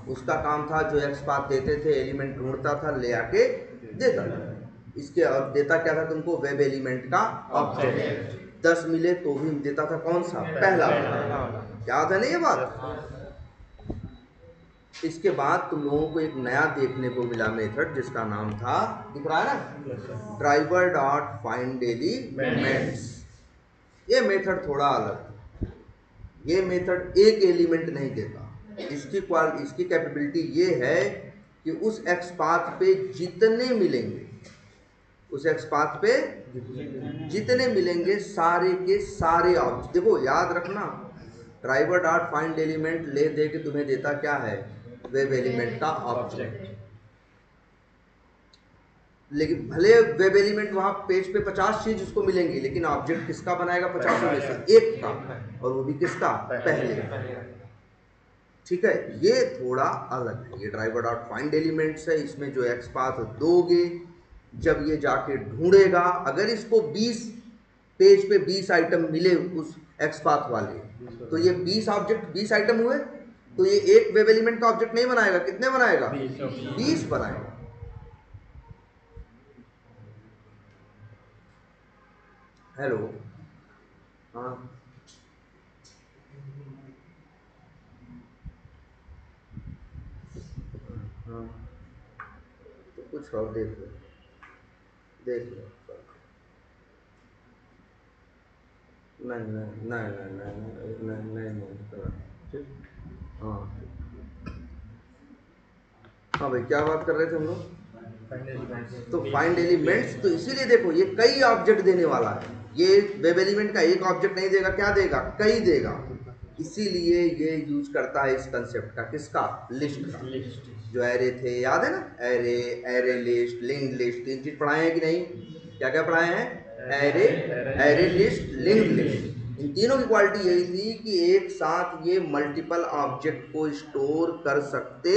उसका काम था जो एक्स पाथ देते थे एलिमेंट ढूंढता था ले आके देता था। इसके और देता क्या था तुमको, वेब एलिमेंट का ऑब्जेक्ट। 10 मिले तो भी देता था कौन सा, पहला वाला। याद है ना ये बात। इसके बाद तुम लोगों को एक नया देखने को मिला मेथड जिसका नाम था, दिख रहा है ना, ड्राइवर डॉट फाइंड एलिमेंट्स। ये मेथड थोड़ा अलग, ये मेथड एक एलिमेंट नहीं देता। इसकी कैपेबिलिटी ये है कि उस एक्स पाथ पे जितने मिलेंगे, उस एक्स पाथ पे जितने मिलेंगे सारे के सारे ऑब्जेक्ट, देखो याद रखना, ड्राइवर डॉट फाइंड एलिमेंट ले दे के तुम्हें देता क्या है, वेब एलिमेंट का ऑब्जेक्ट। लेकिन भले वेब एलिमेंट वहां पेज पे 50 चीज उसको मिलेंगी, लेकिन ऑब्जेक्ट किसका बनाएगा 50 में से एक का, और वो भी किसका, पहले। ठीक है, ये थोड़ा अलग है। ये ड्राइवर डॉट फाइंड एलिमेंट्स है, इसमें जो एक्स पाथ दोगे, जब ये जाके ढूंढेगा, अगर इसको 20 पेज पे 20 आइटम मिले उस एक्स पाथ वाले, तो ये 20 ऑब्जेक्ट 20 आइटम हुए, तो ये एक वेब एलिमेंट का ऑब्जेक्ट नहीं बनाएगा, कितने बनाएगा, 20 बनाएगा। हेलो, हाँ हाँ, तो कुछ और देख लो, देख लो। नहीं नहीं नहीं नहीं नहीं नहीं नहीं नहीं, ठीक, हाँ हाँ भाई, क्या बात कर रहे थे हम लोग, तो फाइंड एलिमेंट्स, तो इसीलिए देखो ये कई ऑब्जेक्ट देने वाला है। ये वेब एलिमेंट का एक ऑब्जेक्ट नहीं देगा, क्या देगा, कई देगा। इसीलिए ये यूज करता है इस कंसेप्ट का, किसका, लिस्ट का। जो एरे थे, याद है ना, array, array list, linked list, तीन चीज पढ़ाए हैं कि नहीं, क्या क्या पढ़ाए हैं, array, array list, linked list. इन तीनों की क्वालिटी यही थी कि एक साथ ये मल्टीपल ऑब्जेक्ट को स्टोर कर सकते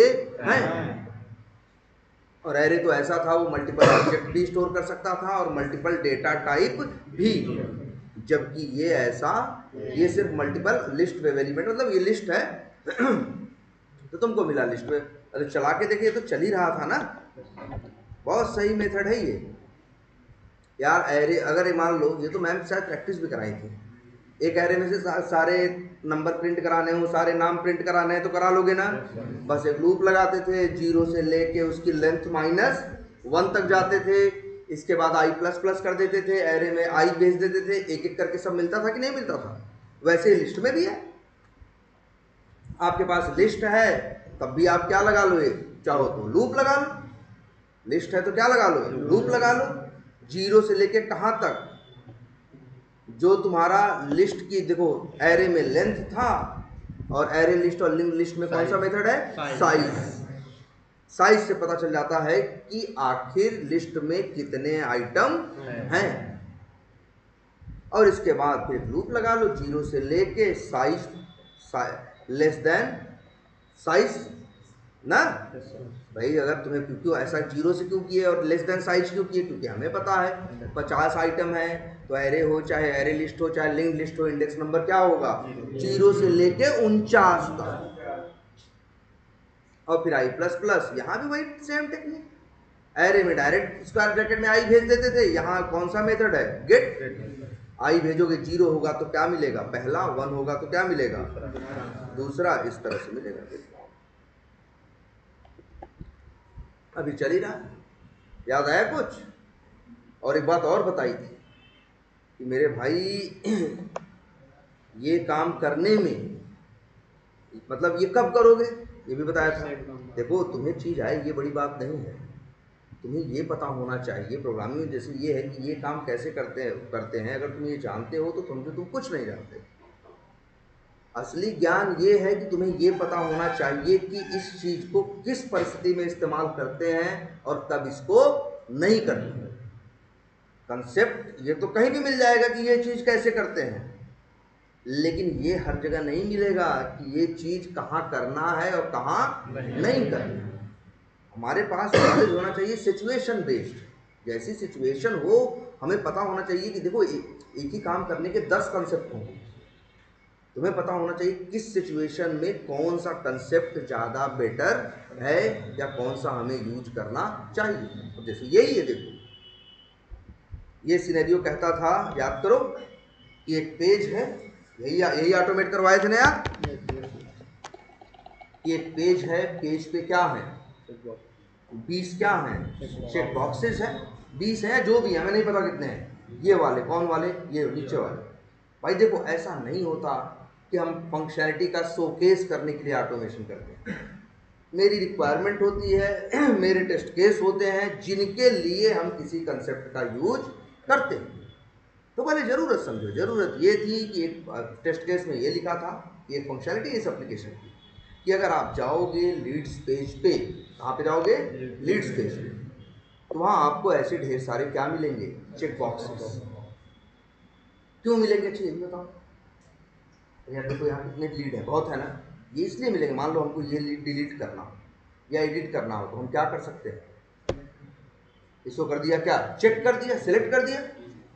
हैं। और एरे तो ऐसा था, वो मल्टीपल ऑब्जेक्ट भी स्टोर कर सकता था और मल्टीपल डेटा टाइप भी। जबकि ये ऐसा, ये सिर्फ मल्टीपल लिस्ट वेब एलिमेंट, मतलब ये लिस्ट है तो तुमको मिला लिस्ट में, अरे चला के देखिए तो चल ही रहा था ना। बहुत सही मेथड है ये यार। एरे अगर ये मान लो, ये तो मैम शायद प्रैक्टिस भी कराई थी, एक एरे में से सारे नंबर प्रिंट कराने हो, सारे नाम प्रिंट कराने हैं तो करा लोगे ना। बस एक लूप लगाते थे, 0 से लेके उसकी लेंथ -1 तक जाते थे, इसके बाद i प्लस प्लस कर देते थे, एरे में i भेज देते थे, एक एक करके सब मिलता था कि नहीं मिलता था। वैसे ही लिस्ट में भी है, आपके पास लिस्ट है तब भी आप क्या लगा लो, चाहो तो लूप लगा लो। लिस्ट है तो क्या लगा लो, लूप लगा लो। 0 से लेके कहां तक, जो तुम्हारा लिस्ट की, देखो एरे में लेंथ था, और एरे लिस्ट और लिंक लिस्ट में कौन सा मेथड है, साइज। साइज से पता चल जाता है कि आखिर लिस्ट में कितने आइटम हैं। और इसके बाद फिर लूप लगा लो, 0 से लेके साइज, लेस देन साइज ना। भाई अगर तुम्हें, क्योंकि ऐसा 0 से क्यों किए और लेस देन साइज क्यों किए, क्योंकि हमें पता है 50 आइटम है, तो एरे हो चाहे एरे लिस्ट हो चाहे लिंक लिस्ट हो, इंडेक्स नंबर क्या होगा, 0 से लेके 49 तक। और फिर i प्लस प्लस, यहां भी वही सेम टेक्निक, एरे में डायरेक्ट स्क्वायर ब्रैकेट में i भेज देते थे, यहां कौन सा मेथड है, गेट। i भेजोगे, 0 होगा तो क्या मिलेगा, पहला, 1 होगा तो क्या मिलेगा, दूसरा, इस तरह से मिलेगा। अभी चल ही रहा, याद आया कुछ। और एक बात और बताई थी कि मेरे भाई ये काम करने में, मतलब ये कब करोगे, ये भी बताया था। देखो तुम्हें चीज आए ये बड़ी बात नहीं है, तुम्हें ये पता होना चाहिए प्रोग्रामिंग में, जैसे ये है कि ये काम कैसे करते हैं, अगर तुम ये जानते हो तो समझो तुम कुछ नहीं जानते। असली ज्ञान ये है कि तुम्हें ये पता होना चाहिए कि इस चीज को किस परिस्थिति में इस्तेमाल करते हैं और कब इसको नहीं करते। कंसेप्ट ये तो कहीं भी मिल जाएगा कि ये चीज कैसे करते हैं, लेकिन ये हर जगह नहीं मिलेगा कि ये चीज कहाँ करना है और कहाँ नहीं करना है। हमारे पास नॉलेज होना चाहिए सिचुएशन बेस्ड, जैसी सिचुएशन हो हमें पता होना चाहिए कि देखो एक ही काम करने के 10 कंसेप्ट होंगे, तुम्हें पता होना चाहिए किस सिचुएशन में कौन सा कंसेप्ट ज़्यादा बेटर है या कौन सा हमें यूज करना चाहिए। तो जैसे यही है, देखो ये सिनेरियो कहता था, याद करो कि एक पेज है, यही ऑटोमेट करवाए थे ना यार, कि एक पेज है, पेज पे क्या है, 20 क्या है, चेक बॉक्सेस है, 20 है जो भी है, हमें नहीं पता कितने हैं, ये वाले कौन वाले, ये नीचे वाले। भाई देखो ऐसा नहीं होता कि हम फंक्शनैलिटी का शोकेस करने के लिए ऑटोमेशन करते हैं। मेरी रिक्वायरमेंट होती है, मेरे टेस्ट केस होते हैं जिनके लिए हम किसी कंसेप्ट का यूज करते हैं। तो पहले ज़रूरत समझो, ज़रूरत ये थी कि एक टेस्ट केस में ये लिखा था कि एक फंक्शनैलिटी इस एप्लीकेशन की, कि अगर आप जाओगे लीड्स पेज पे, कहाँ पे जाओगे, लीड्स पेज पे, तो वहाँ आपको ऐसे ढेर सारे क्या मिलेंगे, चेक बॉक्सेस। क्यों मिलेंगे, अच्छा ये भी बताओ यार। देखो यहाँ कितने लीड है, बहुत है ना, ये इसलिए मिलेंगे, मान लो हमको ये लीड डिलीट करना हो या एडिट करना हो तो हम क्या कर सकते हैं, इसको कर दिया क्या, चेक कर दिया, सिलेक्ट कर दिया,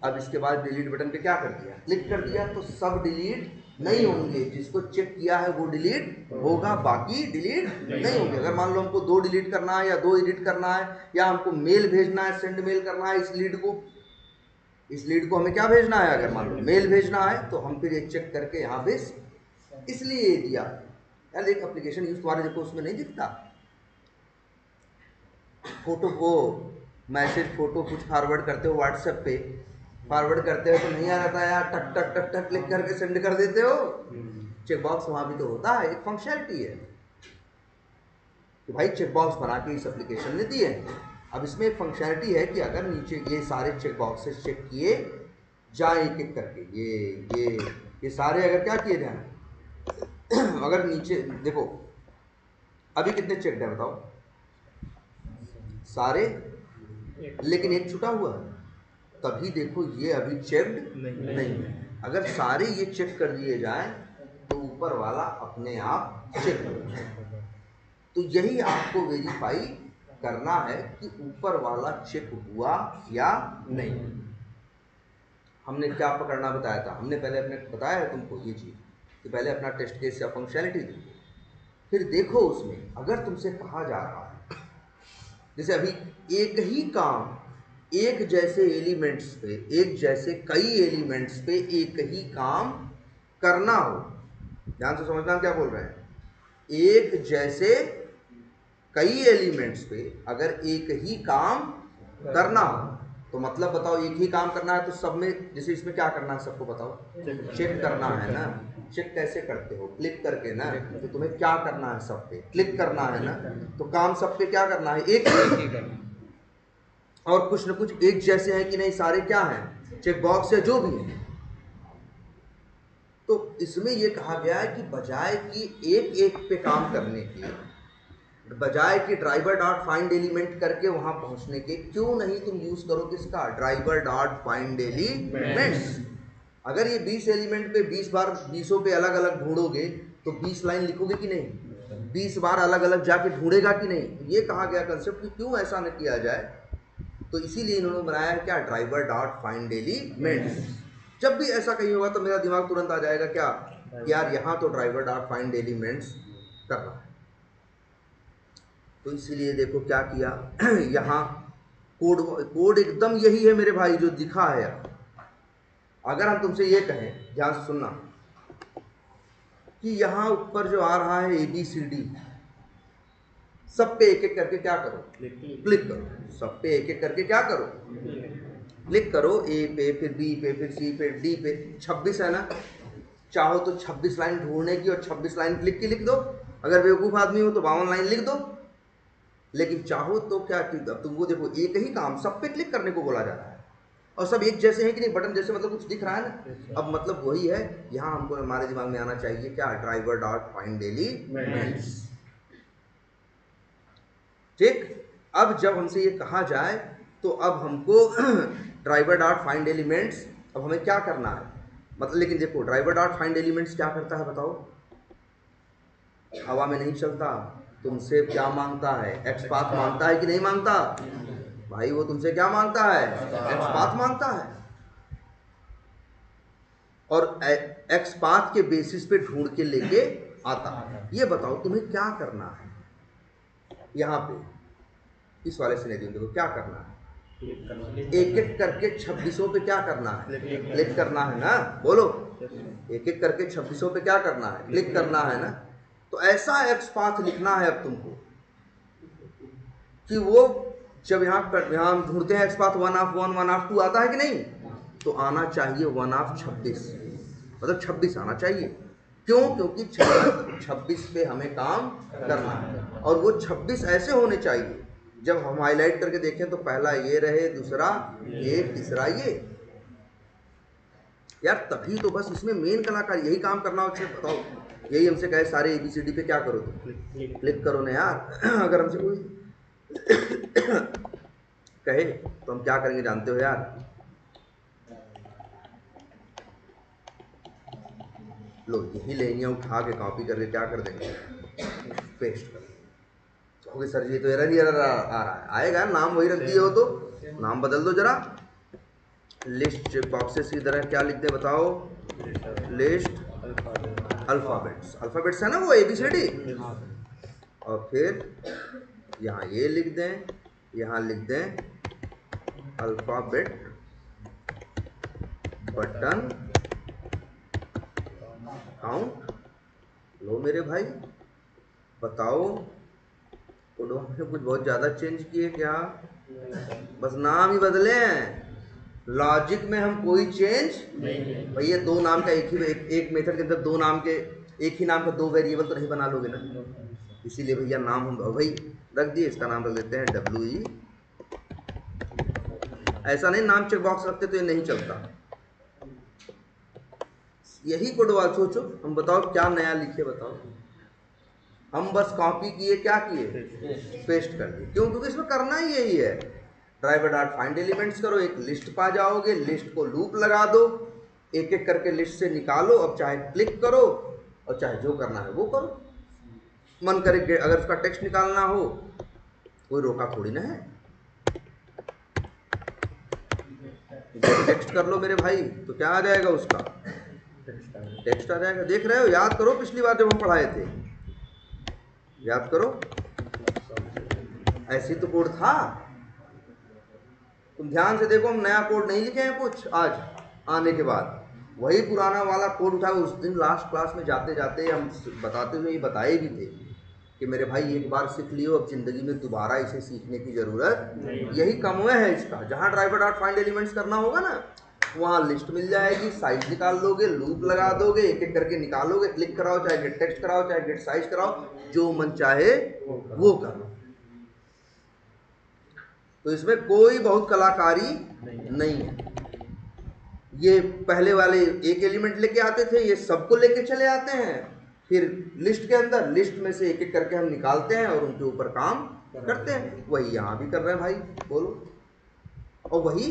अब इसके बाद डिलीट बटन पे क्या कर दिया, क्लिक कर दिया, तो सब डिलीट नहीं होंगे, जिसको चेक किया है वो डिलीट होगा, बाकी डिलीट नहीं होंगे। अगर मान लो हमको 2 डिलीट करना है या 2 एडिट करना है, या हमको मेल भेजना है, सेंड मेल करना है, इस लीड को हमें क्या भेजना है, अगर मान लो मेल भेजना है, तो हम फिर ये चेक करके यहाँ पे इसलिए ये दिया यार। एक एप्लीकेशन यूज तुम्हारे देखो उसमें नहीं दिखता, फोटो को मैसेज फोटो कुछ फॉरवर्ड करते हो व्हाट्सएप पे, फॉरवर्ड करते हो तो नहीं आ जाता यार, टक टक टक टक क्लिक करके सेंड कर देते हो, चेक बॉक्स वहाँ भी तो होता है, एक फंक्शनैलिटी है कि भाई चेक बॉक्स बना के इस एप्लीकेशन ने दिए। अब इसमें एक फंक्शनैलिटी है कि अगर नीचे ये सारे चेक बॉक्सेस चेक किए जाए एक एक करके, ये सारे अगर क्या किए जाए, अगर नीचे देखो अभी कितने चेक है बताओ, सारे, लेकिन एक छुटा हुआ है, तभी देखो ये अभी चेक्ड नहीं है। अगर सारे ये चेक कर दिए जाए तो ऊपर वाला अपने आप चेक करेगा। तो यही आपको वेरीफाई करना है कि ऊपर वाला चेक हुआ या नहीं। हमने क्या पकड़ना बताया था, हमने पहले अपने बताया है तुमको ये चीज़ कि पहले अपना टेस्ट केस या फंक्शनैलिटी दो, फिर देखो उसमें अगर तुमसे कहा जा रहा है, जैसे अभी एक ही काम एक जैसे एलिमेंट्स पे, एक जैसे कई एलिमेंट्स पे एक ही काम करना हो, ध्यान से समझना क्या बोल रहे हैं, एक जैसे कई एलिमेंट्स पे अगर एक ही काम करना हो, तो मतलब बताओ एक ही काम करना है तो सब में, जैसे इसमें क्या करना है सबको बताओ, चेक करना है ना। चेक कैसे करते हो, क्लिक करके ना, तो तुम्हें क्या करना है, सब पे क्लिक करना है ना, तो काम सब पे क्या करना है, एक ही करना, और कुछ न कुछ एक जैसे हैं कि नहीं, सारे क्या हैं, चेक बॉक्स है जो भी है। तो इसमें यह कहा गया है कि बजाय कि एक एक पे काम करने के, बजाय कि ड्राइवर डॉट फाइंड एलिमेंट करके वहां पहुंचने के, क्यों नहीं तुम यूज करो किसका, ड्राइवर डॉट फाइंड एलिमेंट्स। अगर ये 20 एलिमेंट पे 20 बार 20 पे अलग अलग ढूंढोगे तो 20 लाइन लिखोगे कि नहीं, 20 बार अलग अलग जाके ढूंढेगा कि नहीं। ये कहा गया कंसेप्ट कि क्यों ऐसा न किया जाए, तो इसीलिए इन्होंने बनाया है क्या, ड्राइवर डॉट फाइंड एलिमेंट्स। जब भी ऐसा कहीं होगा तो मेरा दिमाग तुरंत आ जाएगा क्या, यार यहाँ तो ड्राइवर डॉट फाइंड एलिमेंट्स कर रहा है। तो इसीलिए देखो क्या किया, यहाँ कोड एकदम यही है मेरे भाई जो दिखा है। अगर हम तुमसे ये कहें, ध्यान से सुनना, कि यहाँ ऊपर जो आ रहा है ABCD, सब पे एक एक करके क्या करो, क्लिक करो, सब पे एक एक करके क्या करो, क्लिक करो, A पे, फिर B पे, फिर C पे, D पे, 26 है ना, चाहो तो 26 लाइन ढूंढने की और 26 लाइन क्लिक की लिख दो, अगर बेवकूफ़ आदमी हो तो 52 लाइन लिख दो। लेकिन चाहो तो क्या, अब तुमको देखो एक ही काम सब पे क्लिक करने को बोला जा रहा है और सब एक जैसे हैं कि नहीं, बटन जैसे, मतलब कुछ दिख रहा है ना। अब मतलब वही है, यहाँ हमको हमारे दिमाग में आना चाहिए क्या, ड्राइवर डॉट फाइंड एलिमेंट्स। ठीक, अब जब हमसे ये कहा जाए तो अब हमको ड्राइवर डॉट फाइंड एलिमेंट्स, अब हमें क्या करना है, मतलब, लेकिन देखो ड्राइवर डॉट फाइंड एलिमेंट्स क्या करता है बताओ, हवा में नहीं चलता, तुमसे क्या मांगता है, एक्स पाथ मांगता है कि नहीं मांगता, भाई वो तुमसे क्या मांगता है, एक्स पाथ मांगता है। और एक्स पाथ के बेसिस पे ढूंढ के लेके आता है। ये बताओ तुम्हें क्या करना है यहाँ पे इस वाले सिनेरियो में, देखो क्या करना है, एक एक करके 2600 पे क्या करना है, क्लिक करना है ना, बोलो, एक एक करके 2600 पे क्या करना है, क्लिक करना है ना। तो ऐसा एक्स पाथ लिखना है अब तुमको कि वो जब यहाँ हम ढूंढते हैं एक्स पाथ 1/1 1/2 आता है कि नहीं, तो आना चाहिए 1/26, मतलब 26 आना चाहिए। क्यों? क्योंकि 26 पे हमें काम करना है, और वो 26 ऐसे होने चाहिए जब हम हाईलाइट करके देखें तो पहला ये रहे, दूसरा ये, तीसरा ये। यार तभी तो बस इसमें मेन कलाकार यही काम करना हो। अच्छा बताओ, यही हमसे कहे सारे ABCD पे क्या करो, तो क्लिक करो ना यार। अगर हमसे कोई कहे तो हम क्या करेंगे जानते हो यार, लो यही लेनिया उठा के कॉपी करके क्या कर देंगे, पेस्ट कर देंगे। तो सर जी तो एरर ही एरर आ रहा है, आएगा, नाम वही रख दिए हो तो नाम बदल दो जरा। लिस्ट चेक बॉक्सेस की तरह क्या लिख दे बताओ, लिस्ट अल्फाबेट्स, अल्फाबेट्स है ना वो ABCD, और फिर यहाँ ये लिख दें, यहाँ लिख दें अल्फाबेट बटन काउंट। लो मेरे भाई बताओ, कोडवा में कुछ बहुत ज़्यादा चेंज किए क्या, बस नाम ही बदले हैं, लॉजिक में हम कोई चेंज नहीं। भैया दो नाम का एक मेथड के अंदर दो नाम के, एक ही नाम का दो वेरिएबल तो नहीं बना लोगे ना, इसीलिए भैया नाम हम भाई रख दिए, इसका नाम रख देते हैं WE। ऐसा नहीं नाम चेक बॉक्स रखते तो ये नहीं चलता। यही कोडवा सोचो, हम बताओ क्या नया लिखे बताओ, हम बस कॉपी किए, क्या किए, पेस्ट कर दिए। क्यों? क्योंकि इसमें करना ही यही है, ड्राइवर डॉट फाइंड एलिमेंट्स करो, एक लिस्ट पा जाओगे, लिस्ट को लूप लगा दो, एक एक करके लिस्ट से निकालो, अब चाहे क्लिक करो और चाहे जो करना है वो करो। मन करे अगर उसका टेक्स्ट निकालना हो, कोई रोका थोड़ी ना है, टेक्स्ट कर लो मेरे भाई, तो क्या आ जाएगा उसका, टेक्स्ट आ जाएगा। देख रहे हो, याद करो पिछली बार जब हम पढ़ाए थे, याद करो, ऐसी तो कोड था। तुम ध्यान से देखो, हम नया कोड नहीं लिखे हैं कुछ आज आने के बाद, वही पुराना वाला कोड उठा। उस दिन लास्ट क्लास में जाते जाते हम बताते हुए ये बताए भी थे कि मेरे भाई एक बार सीख लियो, अब जिंदगी में दोबारा इसे सीखने की जरूरत नहीं। यही कम है इसका, जहाँ ड्राइवर डॉट फाइंड एलिमेंट्स करना होगा ना, वहाँ लिस्ट मिल जाएगी, साइज निकाल लोगे, लूप लगा दोगे, एक एक करके निकालोगे, क्लिक कराओ, चाहे गेट टेक्स्ट कराओ, चाहे गेट साइज कराओ, जो मन चाहे वो करो। तो इसमें कोई बहुत कलाकारी नहीं है। ये पहले वाले एक एलिमेंट लेके आते थे, ये सबको लेके चले आते हैं, फिर लिस्ट के अंदर लिस्ट में से एक एक करके हम निकालते हैं और उनके ऊपर काम करते हैं। वही यहाँ भी कर रहे हैं भाई, बोलो, और वही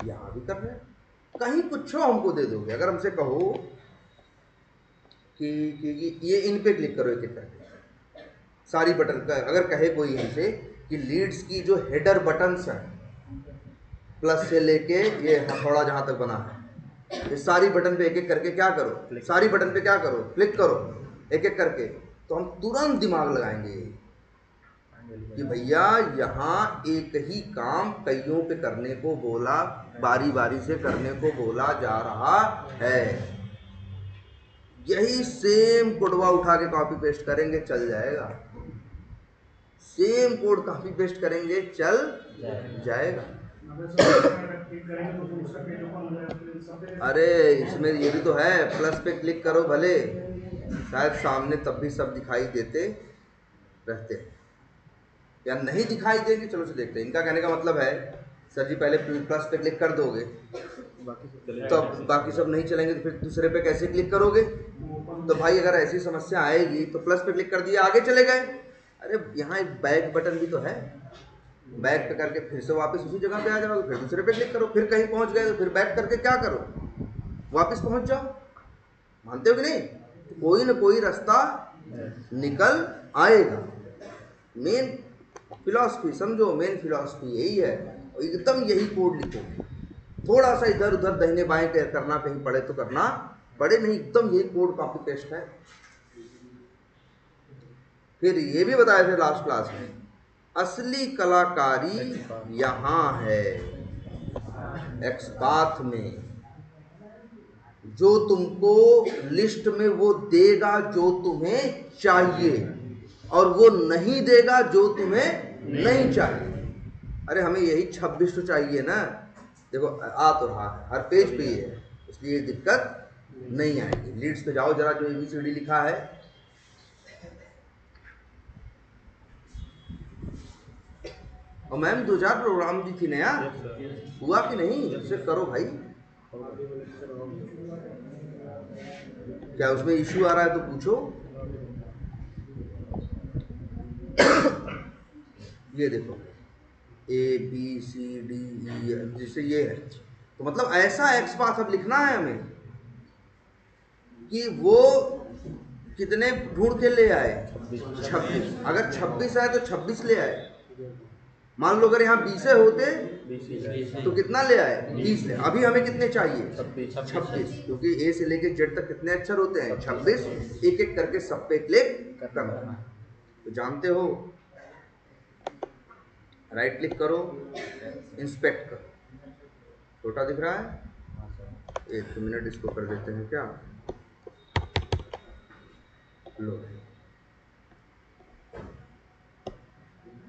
यहाँ भी कर रहे हैं। कहीं कुछ हमको दे दोगे, अगर हमसे कहो कि ये इन पे क्लिक करो एक एक करके सारी बटन का, अगर कहे कोई हमसे कि लीड्स की जो हेडर बटन्स हैं प्लस से लेके ये हथौड़ा जहाँ तक बना है, ये सारी बटन पे एक एक करके क्या करो, सारी बटन पे क्या करो, क्लिक करो एक एक करके, तो हम तुरंत दिमाग लगाएंगे कि भैया यहाँ एक ही काम कईयों पे करने को बोला, बारी बारी से करने को बोला जा रहा है। यही सेम कोडवा उठा के कॉपी पेस्ट करेंगे, चल जाएगा। सेम कोड कॉपी पेस्ट करेंगे, चल जाएगा। अरे इसमें ये भी तो है, प्लस पे क्लिक करो भले, शायद सामने तब भी सब दिखाई देते रहते हैं या नहीं दिखाई देंगे, चलो से देखते हैं। इनका कहने का मतलब है सर जी पहले प्लस पे क्लिक कर दोगे तो बाकी सब नहीं चलेंगे, तो फिर दूसरे पे कैसे क्लिक करोगे। तो भाई अगर ऐसी समस्या आएगी तो प्लस पे क्लिक कर दिया, आगे चले गए। अरे यहाँ एक बैक बटन भी तो है, बैक पे करके फिर से वापस उसी जगह पे आ जाओगे, फिर दूसरे पे क्लिक करो, फिर कहीं पहुंच गए तो फिर बैक करके क्या करो, वापस पहुंच जाओ। मानते हो कि नहीं? कोई ना कोई रास्ता निकल आएगा। मेन फिलॉसफी समझो, मेन फिलॉसफी यही है, एकदम यही कोड लिखो। थोड़ा सा इधर उधर दाहिने बाएं करना कहीं पड़े तो करना पढ़े नहीं, एकदम यही कोड कॉपी पेस्ट है। फिर ये भी बताए थे लास्ट क्लास में, असली कलाकारी यहाँ है एक्सपाथ में। जो तुमको लिस्ट में वो देगा जो तुम्हें चाहिए, और वो नहीं देगा जो तुम्हें नहीं चाहिए। अरे हमें यही 26 तो चाहिए ना, देखो आ तो रहा है, हर पेज पे ये है, इसलिए दिक्कत नहीं आएगी। लीड्स पे जाओ जरा, जो ABCD लिखा है, और मैम 2000 प्रोग्राम भी थी नया, हुआ कि नहीं? सिर्फ करो भाई, क्या उसमें इश्यू आ रहा है तो पूछो। ये देखो ABCDE, जैसे ये है, तो मतलब ऐसा एक्सपाथ अब लिखना है हमें कि वो कितने ढूंढ के ले आए, 26। अगर 26 आए तो 26 ले आए। मान लो अगर यहाँ 20 होते तो कितना ले आए, 20 ले। अभी हमें कितने चाहिए, 26, क्योंकि A से लेके Z तक कितने अक्षर होते हैं, 26। एक एक करके सब पे क्लिक करना। तो जानते हो, राइट क्लिक करो, इंस्पेक्ट करो, छोटा दिख रहा है, 1 मिनट इसको कर देते हैं क्या, लो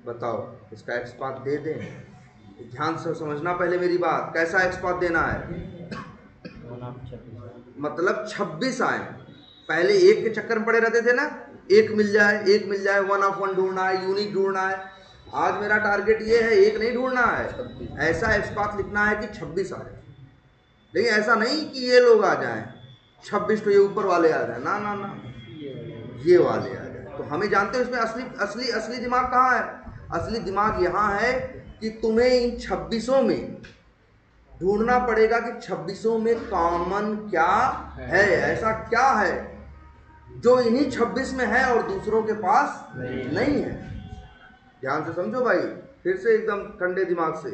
बताओ इसका एक्सपाथ दे दें? ध्यान से समझना पहले मेरी बात, कैसा एक्सपाथ देना है। मतलब 26 आए, पहले एक के चक्कर में पड़े रहते थे ना, एक मिल जाए, एक मिल जाए, 1 ऑफ 1 ढूंढना है, यूनिक ढूंढना है। आज मेरा टारगेट ये है, एक नहीं ढूंढना है, ऐसा एक्सपाथ लिखना है कि 26 आए। लेकिन ऐसा नहीं कि ये लोग आ जाएं 26 तो ये ऊपर वाले आ जाए, ना ना ना, ये वाले आ जाए। तो हमें जानते हो इसमें असली असली असली दिमाग कहाँ है। असली दिमाग यहाँ है कि तुम्हें इन 26 में ढूंढना पड़ेगा कि 26 में कॉमन क्या है, ऐसा क्या है जो इन्हीं 26 में है और दूसरों के पास नहीं है। ध्यान से समझो भाई, फिर से एकदम ठंडे दिमाग से,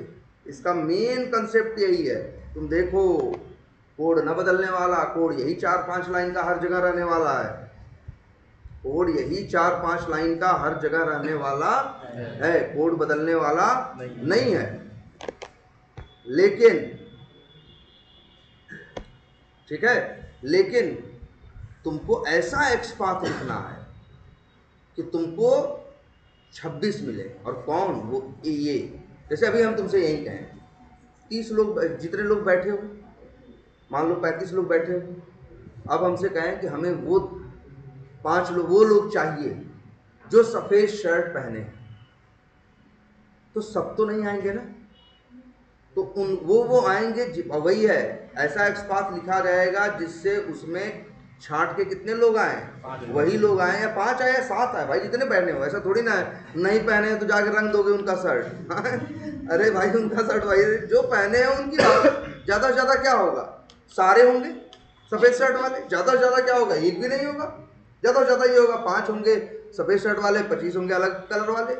इसका मेन कंसेप्ट यही है। तुम देखो, कोड न बदलने वाला, कोड यही 4-5 लाइन का हर जगह रहने वाला है, कोड यही 4-5 लाइन का हर जगह रहने वाला है, कोड बदलने वाला नहीं है। लेकिन ठीक है, लेकिन तुमको ऐसा एक्सपाथ लिखना है कि तुमको 26 मिले। और कौन वो, ये जैसे अभी हम तुमसे यही कहें, 30 लोग, जितने लोग बैठे हो, मान लो 35 लोग बैठे हो, अब हमसे कहें कि हमें वो 5 लोग, वो लोग चाहिए जो सफेद शर्ट पहने, तो सब तो नहीं आएंगे ना, तो उन वो आएंगे, वही है। ऐसा एक्सपाथ लिखा जाएगा जिससे उसमें छांट के कितने लोग आए, वही लोग आए, या 5 आए या 7 आए, भाई जितने पहने हो। ऐसा थोड़ी ना है नहीं पहने हैं तो जाके रंग दोगे उनका शर्ट। अरे भाई उनका शर्ट, भाई जो पहने हैं उनकी ज़्यादा से ज़्यादा क्या होगा, सारे होंगे सफ़ेद शर्ट वाले, ज़्यादा से ज़्यादा क्या होगा, एक भी नहीं होगा, ज़्यादा से ज़्यादा ये होगा 5 होंगे सफ़ेद शर्ट वाले, 25 होंगे अलग कलर वाले,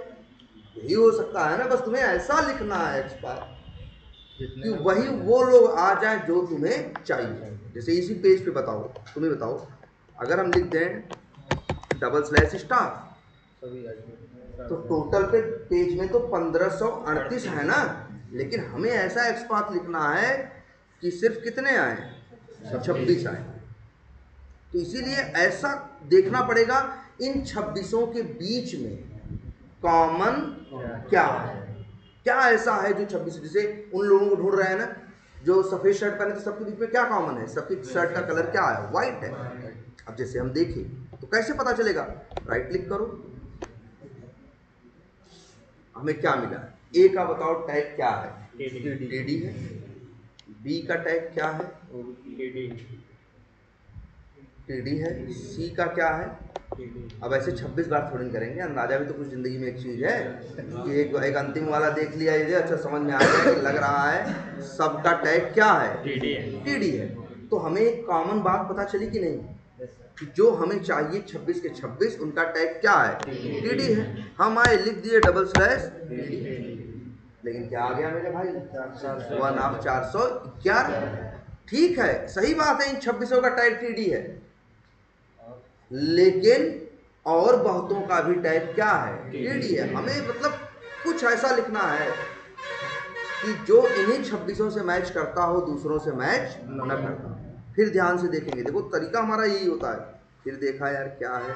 यही हो सकता है ना। बस तुम्हें ऐसा लिखना है एक्सपाथ कि वही वो लोग आ जाएं जो तुम्हें चाहिए। जैसे इसी पेज पे बताओ, तुम्हें बताओ, अगर हम लिख दें /* तो टोटल पे पेज में तो 1538 है ना, लेकिन हमें ऐसा एक्सपाथ लिखना है कि सिर्फ कितने आए, 26 आए। तो इसीलिए ऐसा देखना पड़ेगा इन 26 के बीच में कॉमन क्या है, क्या ऐसा है जो 26, जैसे उन लोगों को ढूंढ रहे हैं ना जो सफ़ेद शर्ट पहने, तो सबके बीच में क्या कॉमन है, सबकी शर्ट का कलर क्या है, वाइट है। अब जैसे हम देखें तो कैसे पता चलेगा, राइट क्लिक करो, हमें क्या मिला, ए का बताओ टैग क्या है, टीडी है, बी का टैग क्या है, टीडी है, सी का क्या है। अब ऐसे 26 बार थोड़ी करेंगे, अंदाजा भी तो कुछ जिंदगी में एक चीज है कि एक अंतिम वाला देख लिया, ये अच्छा समझ में आ गया कि लग रहा है सबका टैग क्या है, टीडी है। तो हमें एक कॉमन बात पता चली कि नहीं, कि जो हमें चाहिए 26 के 26 उनका टैग क्या है, टीडी है। हम आए लिख दिए // लेकिन क्या आ गया मेरे भाई, 1 ऑफ 411। ठीक है, सही बात है, इन 26 का टाइप टीडी है, लेकिन और बहुतों का भी टाइप क्या है, टीडी है। हमें मतलब कुछ ऐसा लिखना है कि जो इन्हीं 26 से मैच करता हो, दूसरों से मैच न करता हो। फिर ध्यान से देखेंगे, देखो तरीका हमारा यही होता है। फिर देखा यार क्या है,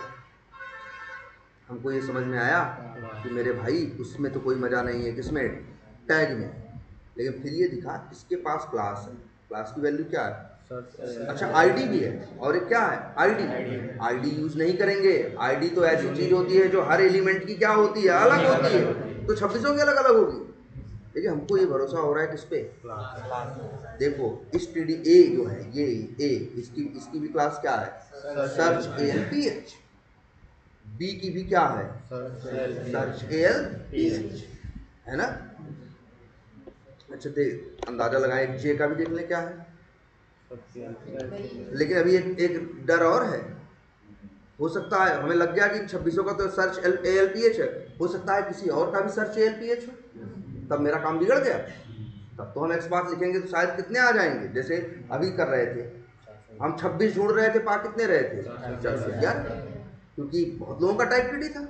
हमको ये समझ में आया कि मेरे भाई उसमें तो कोई मजा नहीं है, किसमें, टैग में। लेकिन फिर ये दिखा किसके पास क्लास है, क्लास की वैल्यू क्या है, अच्छा आईडी भी है, और एक क्या है, आईडी। आईडी यूज नहीं करेंगे, आईडी तो ऐसी चीज होती है जो हर एलिमेंट की क्या होती है, अलग होती है, तो 26 की अलग अलग होगी। देखिए हमको ये भरोसा हो रहा है किस पे, देखो इस टी डी ए जो है, ये ए, इसकी इसकी भी क्लास क्या है, search L P H. B की भी क्या है, सर्च एल पी एच, है ना। अच्छा देख अंदाजा लगाए, जे का भी देख ले क्या है। लेकिन अभी एक डर और है, हो सकता है हमें लग गया कि 26 का तो search A L P H है, हो सकता है किसी और का भी search A L P H हो, तब मेरा काम बिगड़ गया। तब तो हम एक्स बात लिखेंगे तो शायद कितने आ जाएंगे, जैसे अभी कर रहे थे हम 26 ढूंढ रहे थे, पा कितने रहे थे, 411, क्योंकि बहुत लोगों का टाइप टी था।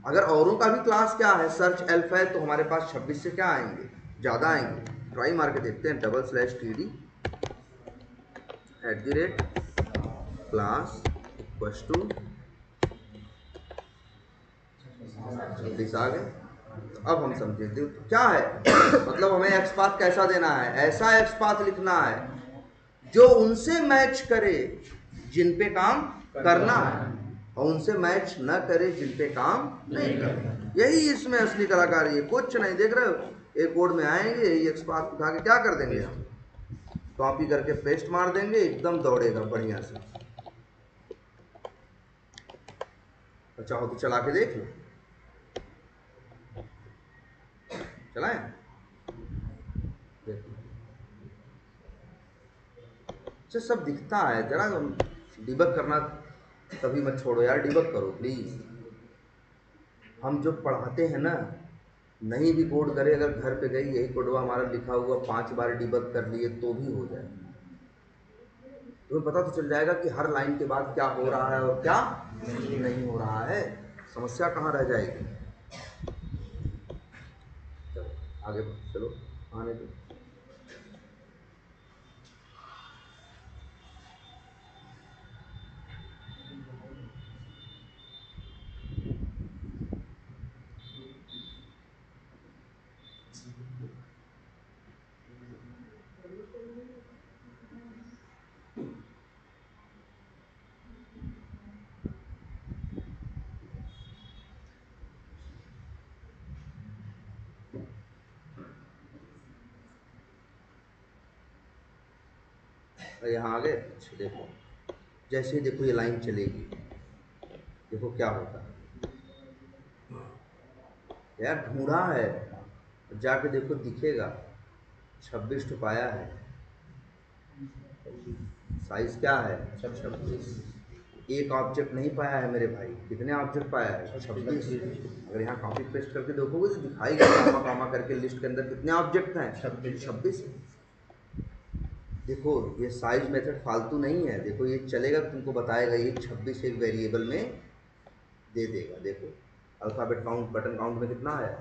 अगर औरों का भी क्लास क्या है, सर्च एल्फा है, तो हमारे पास 26 से क्या आएंगे, ज़्यादा आएंगे। ट्राई मार के देखते हैं, /TD @class इक्वस टू 26 आ गए। तो अब हम समझे तो क्या है, मतलब हमें एक्स पाथ कैसा देना है, ऐसा एक्स पाथ लिखना है जो उनसे मैच करे जिन पे काम करना है, और उनसे मैच न करे जिन पे काम नहीं करना। यही इसमें असली कलाकारी है, कुछ नहीं देख रहे हो। एक कोड में आएंगे, यही एक्स पाथ उठा के क्या कर देंगे, हम कॉपी करके पेस्ट मार देंगे, एकदम दौड़ेगा बढ़िया से। चाहो तो चला के देख लो, चलाएं, अच्छा सब दिखता है, जरा डिबग करना कभी मत छोड़ो यार, डिबग करो प्लीज। हम जो पढ़ाते हैं ना, नहीं भी कोड करे, अगर घर पे गई यही कोडवा हमारा लिखा हुआ 5 बार डिबग कर लिए तो भी हो जाए, तुम्हें पता तो चल जाएगा कि हर लाइन के बाद क्या हो रहा है और क्या नहीं हो रहा है, समस्या कहाँ रह जाएगी। चलो आगे चलो, आने दो। यहाँ आ गए, अच्छा देखो, जैसे ही देखो ये लाइन चलेगी, देखो क्या होता है यार, ढूंढा है, जाके देखो दिखेगा 26 तो पाया है, साइज क्या है 26। एक ऑब्जेक्ट नहीं पाया है मेरे भाई, कितने ऑब्जेक्ट पाया है 26। अगर यहाँ कॉपी पेस्ट करके देखोगे तो दिखाएगा कामा कामा करके लिस्ट के अंदर कितने ऑब्जेक्ट हैं, 26। देखो ये साइज मेथड फालतू नहीं है, देखो ये चलेगा, तुमको बताएगा ये 26 एक वेरिएबल में दे देगा। देखो अल्फ़ाबेट काउंट, बटन काउंट में कितना है,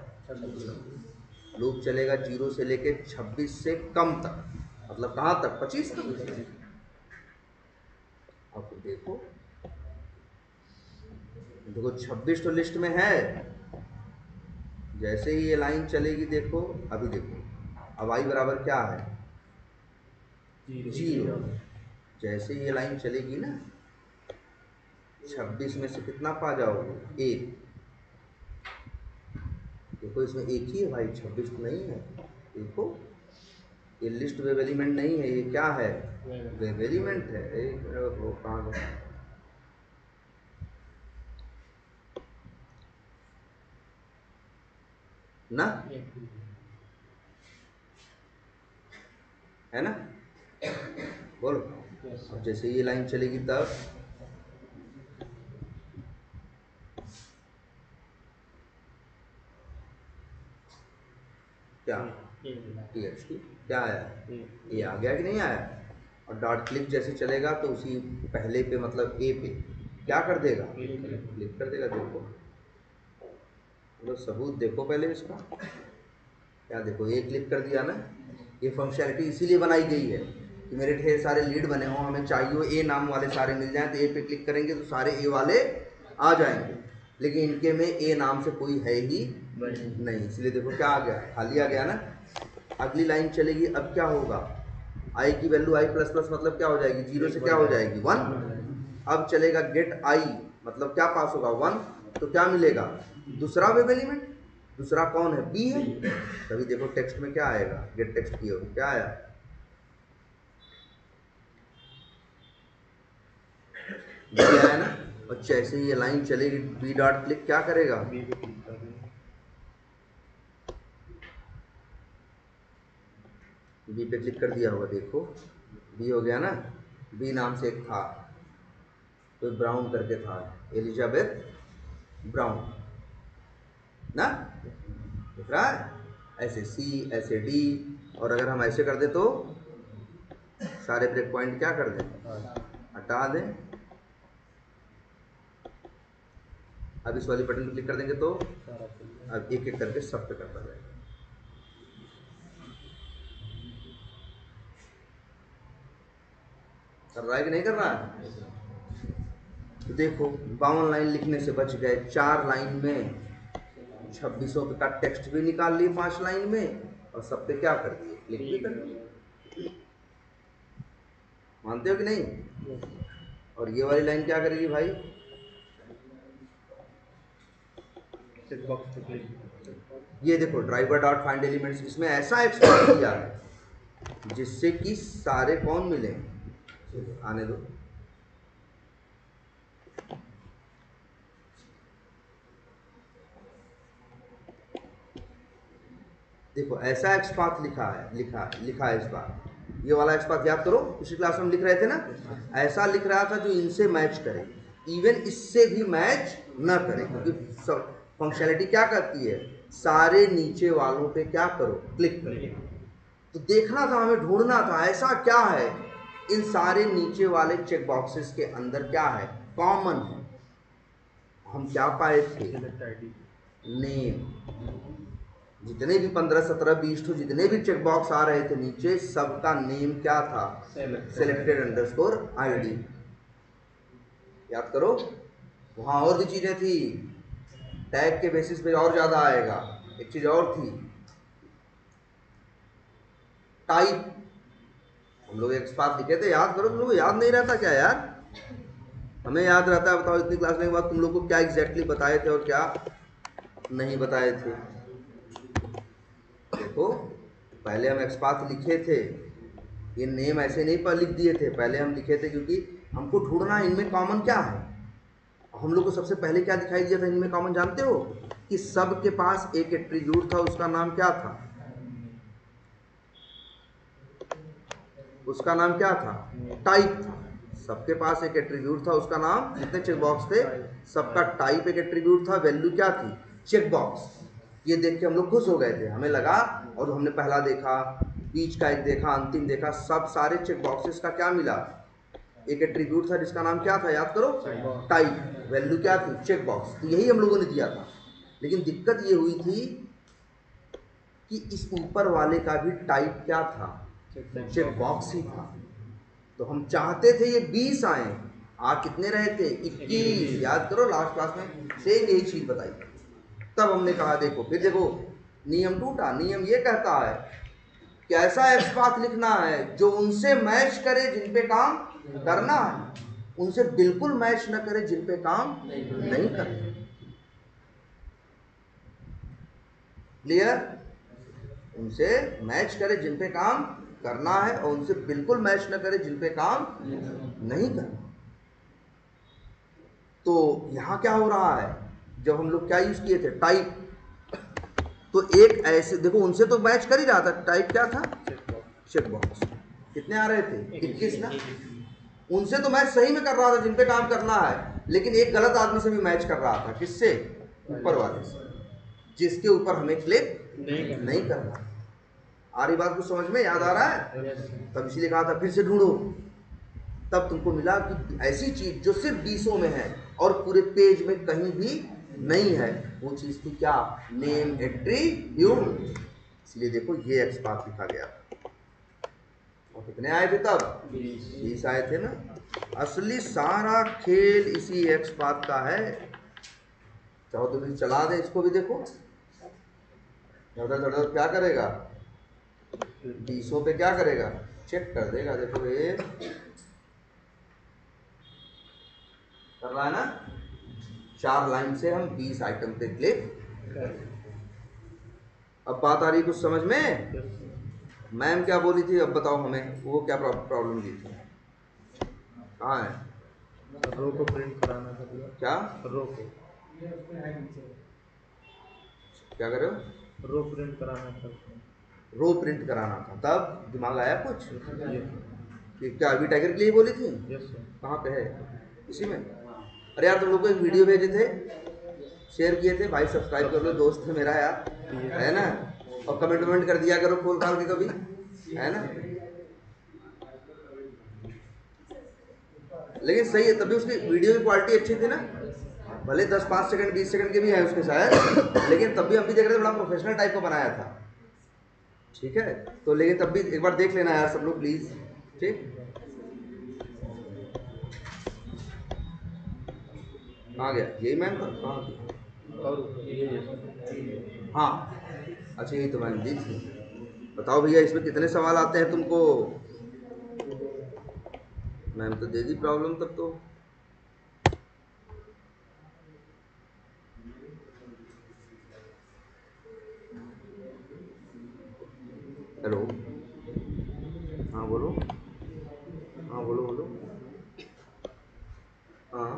लूप चलेगा 0 से लेके 26 से कम तक, मतलब कहाँ तक, 25 तक। अब देखो देखो 26 तो लिस्ट में है, जैसे ही ये लाइन चलेगी देखो, अभी देखो अब आई बराबर क्या है, 0। जैसे ही ये लाइन चलेगी ना, 26 में से कितना पा जाओगे, 1। देखो इसमें एक ही है भाई, 26 तो नहीं है। देखो ये लिस्ट वेब एलिमेंट नहीं है, ये क्या है, वेब एलिमेंट है। एक वो कहाँ गया, ना है ना, बोलो। अब जैसे ये लाइन चलेगी तब क्या, TXT क्या आया, ये आ गया कि नहीं आया, और डॉट क्लिक जैसे चलेगा तो उसी पहले पे मतलब ए पे क्या कर देगा, क्लिक कर देगा। देखो सबूत देखो पहले इसका, क्या देखो ये क्लिक कर दिया ना। ये फंक्शनैलिटी इसीलिए बनाई गई है कि मेरे ढेर सारे लीड बने हों, हमें चाहिए ए नाम वाले सारे मिल जाएं, तो ए पे क्लिक करेंगे तो सारे ए वाले आ जाएंगे, लेकिन इनके में ए नाम से कोई है ही नहीं, इसलिए देखो क्या आ गया, खाली आ गया ना। अगली लाइन चलेगी, अब क्या होगा, आई की वैल्यू आई प्लस प्लस मतलब क्या हो जाएगी, जीरो से क्या हो जाएगी 1। अब चलेगा गेट आई, मतलब क्या पास होगा 1, तो क्या मिलेगा दूसरा वेब एलिमेंट। दूसरा कौन है, बी है। तभी देखो टेक्स्ट में क्या आएगा, गेट टेक्स्ट की हो क्या आया, बी आया ना। और जैसे ही ये लाइन चलेगी बी डॉट क्लिक क्या करेगा, बी पे क्लिक कर दिया होगा, देखो बी हो गया ना। बी नाम से एक था, कोई ब्राउन करके था, एलिजाबेथ ब्राउन ना, दिख रहा है। ऐसे सी, ऐसे डी, और अगर हम ऐसे कर दे तो सारे ब्रेक पॉइंट क्या कर दें, हटा दें। अब इस वाली बटन पर क्लिक कर देंगे तो अब एक एक करके सब पे करता जाएगा। कर रहा है कि नहीं कर रहा है। तो देखो 52 लाइन लिखने से बच गए, 4 लाइन में 2600 का टेक्स्ट भी निकाल लिए 5 लाइन में, और सब पे क्या कर दिए, क्लिक भी कर दिए। मानते हो कि नहीं। और ये वाली लाइन क्या करेगी भाई, ये देखो ड्राइवर डॉट फाइंड एलिमेंट्स, इसमें ऐसा एक्सपांड किया है जिससे कि सारे कौन मिले, आने दो। देखो ऐसा एक्सपाथ लिखा है इस बार। ये वाला एक्सपाथ याद करो, पिछली क्लास में हम लिख रहे थे ना, ऐसा लिख रहा था जो इनसे मैच करे, इवन इससे भी मैच न करे, क्योंकि फंक्शनैलिटी क्या करती है, सारे नीचे वालों पे क्या करो, क्लिक करो। तो देखना था, हमें ढूंढना था ऐसा क्या है इन सारे नीचे वाले चेक बॉक्सेस के अंदर क्या है कॉमन है। हम क्या पाए थे, नेम। जितने भी 15, 17, 20 तो जितने भी चेक बॉक्स आ रहे थे नीचे, सबका नेम क्या था, सेलेक्टेड अंडरस्कोर आईडी। याद करो, वहां और भी चीजें थी, टैग के बेसिस पे और ज्यादा आएगा। एक चीज और थी, टाइप। हम लोग एक्सपाथ लिखे थे, याद करो, तुम लोग को याद नहीं रहता क्या यार, हमें याद रहता है। बताओ इतनी क्लास के बाद तुम लोग को क्या एग्जैक्टली बताए थे और क्या नहीं बताए थे। देखो पहले हम एक्सपाथ लिखे थे, ये नेम ऐसे नहीं पर लिख दिए थे, पहले हम लिखे थे क्योंकि हमको ढूंढना इनमें कॉमन क्या है। हम लोग को सबसे पहले क्या दिखाई दिया था इनमें कॉमन, जानते हो कि सबके पास एक एट्रीब्यूट था, उसका नाम क्या था, उसका नाम क्या था, टाइप था। सबके पास एक एट्रीब्यूट था, उसका नाम, जितने चेक बॉक्स थे सबका टाइप एक एट्रीब्यूट था, वैल्यू क्या थी, चेक बॉक्स। ये देख के हम लोग खुश हो गए थे, हमें लगा, और हमने पहला देखा, बीच का एक देखा, अंतिम देखा, सब सारे चेक बॉक्सेस का क्या मिला, एक एट्रीब्यूट था जिसका नाम क्या था, याद करो, टाइप। वैल्यू क्या थी, चेक बॉक्स। तो यही हम लोगों ने दिया था, लेकिन दिक्कत ये हुई थी कि इस ऊपर वाले का भी टाइप क्या था, चेक बॉक्स ही था। तो हम चाहते थे ये 20 आए, आ कितने रहे थे, 21। याद करो लास्ट क्लास में सेम यही चीज बताई। तब हमने कहा देखो, फिर देखो नियम टूटा। नियम ये कहता है कि ऐसा एक्सपाथ लिखना है जो उनसे मैच करे जिन पे काम करना है, उनसे बिल्कुल मैच न करे जिन पे काम नहीं करना। क्लियर, उनसे मैच करे जिन पे काम करना है और उनसे बिल्कुल मैच न करे जिन पे काम नहीं करना। तो यहां क्या हो रहा है, जब हम लोग क्या यूज किए थे, टाइप, तो एक ऐसे देखो उनसे तो मैच कर ही रहा था, टाइप क्या था, चेक बॉक्स। कितने आ रहे थे, 21 ना। उनसे तो मैच सही में कर रहा था जिन पे काम करना है, लेकिन एक गलत आदमी से भी मैच कर रहा था, किससे, ऊपर वाले से, जिसके ऊपर हमें क्लिक नहीं करना। आ रही बात कुछ समझ में, याद आ रहा है? तब इसलिए कहा था फिर से ढूंढो। तब तुमको मिला कि ऐसी चीज जो सिर्फ 20 में है और पूरे पेज में कहीं भी नहीं है, वो चीज थी क्या? Name attribute. इसलिए देखो ये एक्सपाथ लिखा गया। और कितने आए थे तब? 20 आए थे ना। असली सारा खेल इसी एक्सपाथ का है। चाहो तो भी चला दे इसको भी, देखो धड़ क्या करेगा, 20 पे क्या करेगा, चेक कर देगा। देखो ये कर रहा है ना, 4 लाइन से हम 20 आइटम पे क्लिक। अब बात आ रही कुछ समझ में? मैम क्या बोली थी अब बताओ हमें, वो क्या प्रॉब्लम दी थी? कहाँ है? रो को प्रिंट कराना था। क्या रो को क्या कर रहे हो? रो प्रिंट कराना था। रो प्रिंट कराना था। तब दिमाग आया कुछ कि क्या अभी टाइगर के लिए बोली थी? कहाँ पे है? इसी में। अरे यार तुम लोग को एक वीडियो भेजे थे, शेयर किए थे, भाई सब्सक्राइब कर लो, दोस्त है मेरा यार, है ना, और कमेंट कर दिया करो खोल खाल के कभी, है ना। लेकिन सही है, तभी उसकी वीडियो की क्वालिटी अच्छी थी ना, भले 10-5 सेकंड 20 सेकंड के भी हैं उसके शायद, लेकिन तब भी हम भी देख रहे थे, बड़ा प्रोफेशनल टाइप का बनाया था। ठीक है, तो लेकिन तब भी एक बार देख लेना यार सब लोग प्लीज। ठीक, कहाँ गया? यही मैम था, कहाँ थी? और ये हाँ अच्छा, यही तो मैम दी थी। बताओ भैया इसमें कितने सवाल आते हैं तुमको? मैम तो दे दी प्रॉब्लम तब तो। हेलो, हाँ बोलो, हाँ बोलो बोलो। हाँ